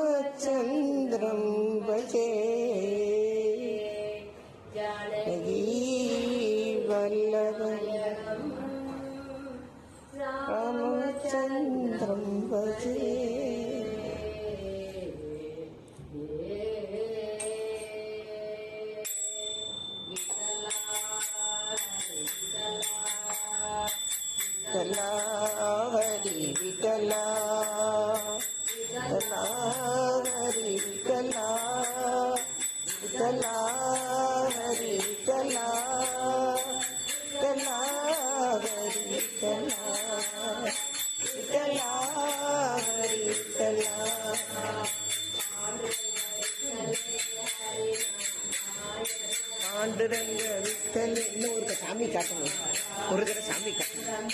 रामचन्द्रं भजे जानकी वल्लभं रामचन्द्रं भजे विठला हरि विठला विठला हरि विठला विठला हरि विठला विठला हरि विठला विठला हरि विठला पांडुरंग विठल இன்னொரு சாமி காட்டணும் ஒரு தடவை சாமி காட்டணும்